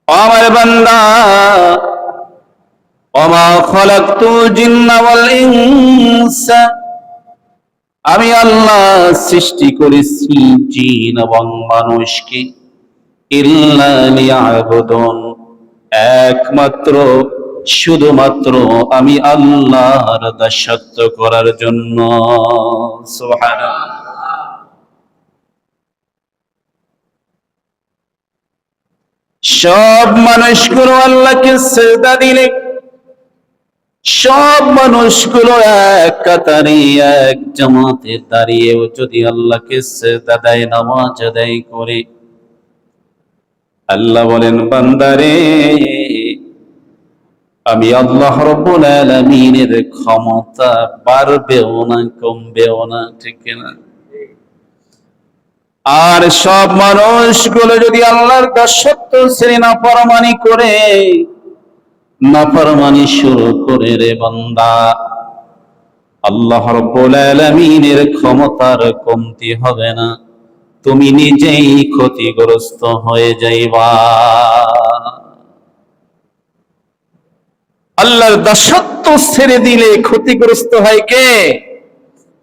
আমার বান্দা, ওমা খালাকতুল জিন্না ওয়াল ইনসা, আমি আল্লাহ সৃষ্টি করেছি জিন এবং মানুষকে ইল্লা লিয়াবুদুন, একমাত্র শুধুমাত্র আমি আল্লাহর দাসত্ব করার জন্য। সুবহানাল্লাহ। সব মানুষগুলো আল্লাহকে সিজদা দিলে, সব মানুষগুলো এক কাতারে এক জামাতে দাঁড়িয়েও যদি আল্লাহকে সিজদা দেয়, নামাজ আদায় করে, আল্লাহ বলেন বান্দারে, আমি আল্লাহ রাব্বুল আলামিনের ক্ষমতা বাড়বেও না কমবেও না, ঠিক না? আর সব মানুষগুলো যদি আল্লাহর দাসত্ব ছেড়ে নাফরমানি করে, নাফরমানি শুরু করে রে বান্দা, আল্লাহ রাব্বুল আলামিনের ক্ষমতার কমতি হবে না, তুমি নিজেই ক্ষতিগ্রস্ত হয়ে যাইবা। আল্লাহর দাসত্ব ছেড়ে দিলে ক্ষতিগ্রস্ত হয় কে?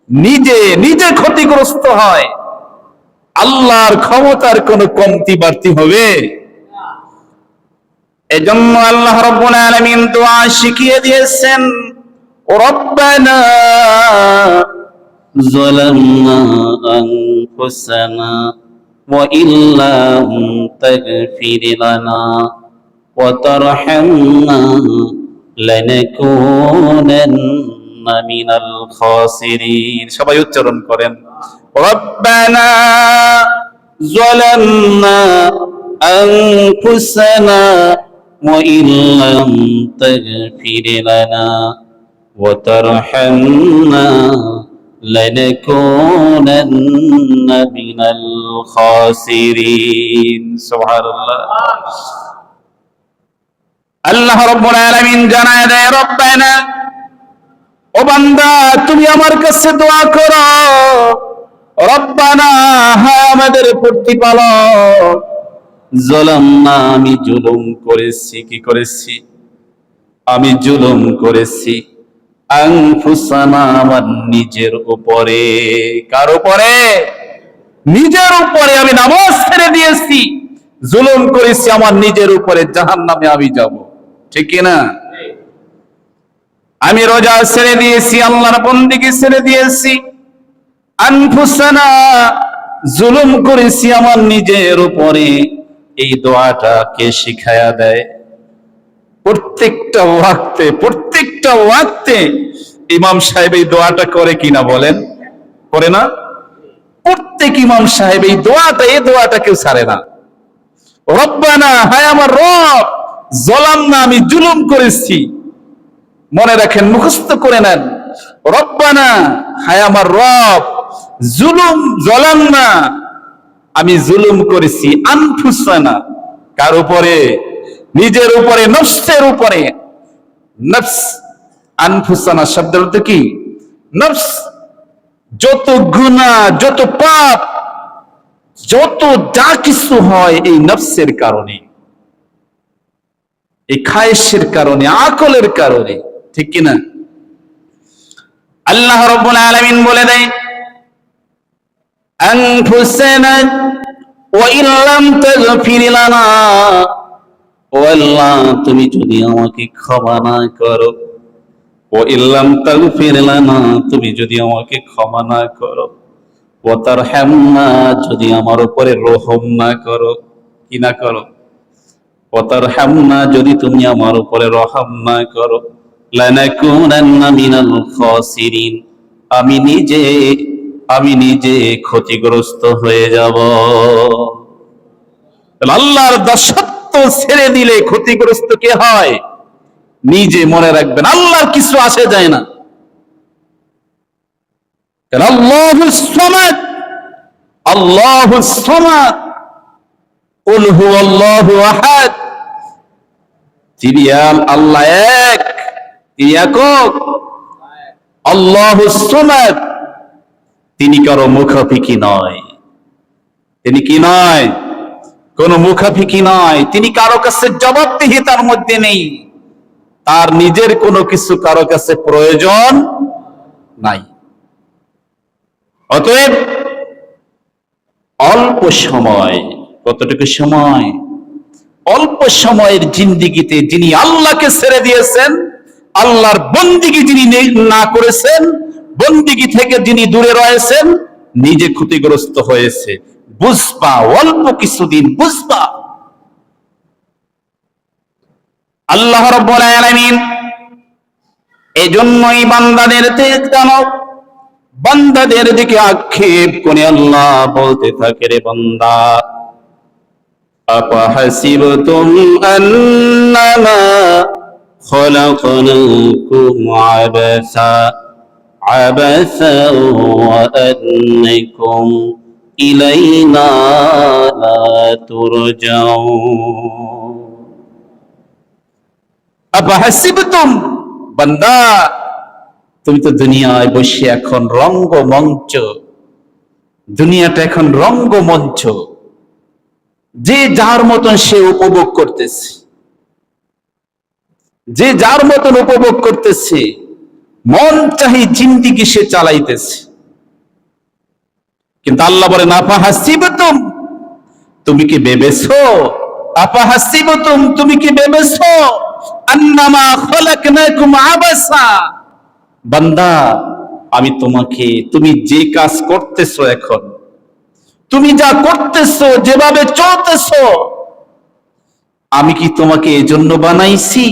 নিজে নিজে ক্ষতিগ্রস্ত হয়। আল্লাহর ক্ষমতার কোনো কমতি বাড়তি হবে? এজন্য আল্লাহ রাব্বুল আলামিন দোয়া শিখিয়ে দিয়েছেন, রব্বানা যালামনা আনফুসানা ওয়া ইল্লাম তাগফির লানা ওয়া তারহামনা লানাকুনান্না মিনাল খাসিরিন। সবাই উচ্চারণ করেন, রব্বানা যালামনা আনফুসানা ওয়া ইল্লাম তাগফির লানা ওয়া তারহামনা লানাকুনান্না মিনাল খাসিরিন। সুবহানাল্লাহ। আল্লাহ রাব্বুল আলামিন জানায় দেয়, রব্বানা, ও বান্দা তুমি আমার কাছে দোয়া করো, রব্বানা, হ্যাঁ আমাদের প্রতিপালক, যালামনা, আমি জুলুম করেছি। কি করেছি? আমি জুলুম করেছি, আনফুসানা, আমার নিজের উপরে। কার উপরে? নিজের উপরে। আমি নামাজ ছেড়ে দিয়েছি, জুলুম করেছি আমার নিজের উপরে, জাহান্নামে আমি যাব, ঠিক কিনা? আমি রোজা ছেড়ে দিয়েছি, আল্লাহর বন্দেগী ছেড়ে দিয়েছি, আনফুসানা, জুলুম করেছি আমার নিজের উপরে। এই দোয়াটা কে শিখায়া দেয়? প্রত্যেকটা ওয়াক্তে ইমাম সাহেব এই দোয়াটা করে কিনা বলেন? করে না? প্রত্যেক ইমাম সাহেব এই দোয়াটা কেউ ছাড়ে না। রব্বানা, হায় আমার রব, যালামনা, আমি জুলুম করেছি। মনে রাখেন, মুখস্থ করে নেন, রব্বানা, হায় আমার রব, যালামনা, আমি জুলুম করেছি, আনফুসানা, কার উপরে? নিজের উপরে, নফসের উপরে। নফস, আনফুসানা শব্দের অর্থ কি? নফস। যত গুনাহ, যত পাপ, যত যা কিছু হয় এই নফসের কারণে, এই খায়েশের কারণে, আকলের কারণে, ঠিক কিনা? আল্লাহ রাব্বুল আলামিন বলে দেয়, আনফুসানা ওয়া ইল্লাম তাগফির লানা, ও আল্লাহ তুমি যদি আমাকে ক্ষমা না করো, ও ইল্লাম তাগফির লানা, তুমি যদি আমাকে ক্ষমা না করো, ওয়া তারহামনা, যদি আমার উপরে রহম না করো, কি না করো? ওয়া তারহামনা, যদি তুমি আমার উপরে রহম না করো, লানাকুনান্না মিনাল খাসিরিন, আমি নিজে ক্ষতিগ্রস্ত হয়ে যাব। আল্লাহর দাসত্ব ছেড়ে দিলে ক্ষতিগ্রস্ত কে হয়? নিজে। মনে রাখবেন, আল্লাহর কিছু আসে যায় না। আল্লাহুস সামাদ, আল্লাহুস সামাদ, কুল হুয়াল্লাহু আহাদ, তিনি আল্লাহ এক, তিনি একক। আল্লাহুস সামাদ, তিনি কারো মুখাপেক্ষী নয়। তিনি কি নয়? কোন মুখাফিকি নয়, তিনি কারো কাছে জবাবদিহিতার মধ্যে নেই, তার নিজের কোনো কিছু কারো কাছে প্রয়োজন নাই। অতএব অল্প সময়, কতটুকু সময়? অল্প সময়ের জিন্দিগিতে যিনি আল্লাহকে ছেড়ে দিয়েছেন, আল্লাহর বন্দিগি যিনি না করেছেন, বন্দিগি থেকে যিনি দূরে রয়েছেন, নিজে ক্ষতিগ্রস্ত হয়েছে। বুঝবা, অল্প কিছুদিন বুঝবা। আল্লাহ রাব্বুল আলামিন এজন্যই বান্দাদের দিকে আক্ষেপ করে আল্লাহ বলতে থাকে, রে বান্দা, আফাহাসিবতুম আন্নামা খলাকনাকুম আবাসা ওয়া আন্নাকুম ইলাইনা লা তুরজাউন। আফাহাসিবতুম, বান্দা তুমি তো দুনিয়ায় বসে এখন রঙ্গমঞ্চ, দুনিয়াটা এখন রঙ্গমঞ্চ, যে যার মতন সে উপভোগ করতেছে, যে যার মতন উপভোগ করতেছে, মন চাহি জিন্দিগি সে চালাইতেছে। কিন্তু আল্লাহ বলেন, আফাহাসিবতুম, তুমি কি ভেবেছো? আফাহাসিবতুম, তুমি কি ভেবেছো? আন্নামা খলাকনাকুম আবাসা, বান্দা আমি তোমাকে, তুমি যে কাজ করতেছো, এখন তুমি যা করতেছো, যেভাবে চলতেছো, আমি কি তোমাকে এজন্য বানাইছি?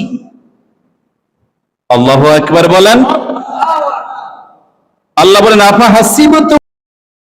আল্লাহু আকবার বলেন। আল্লাহ বলেন, আফাহাসিবতুম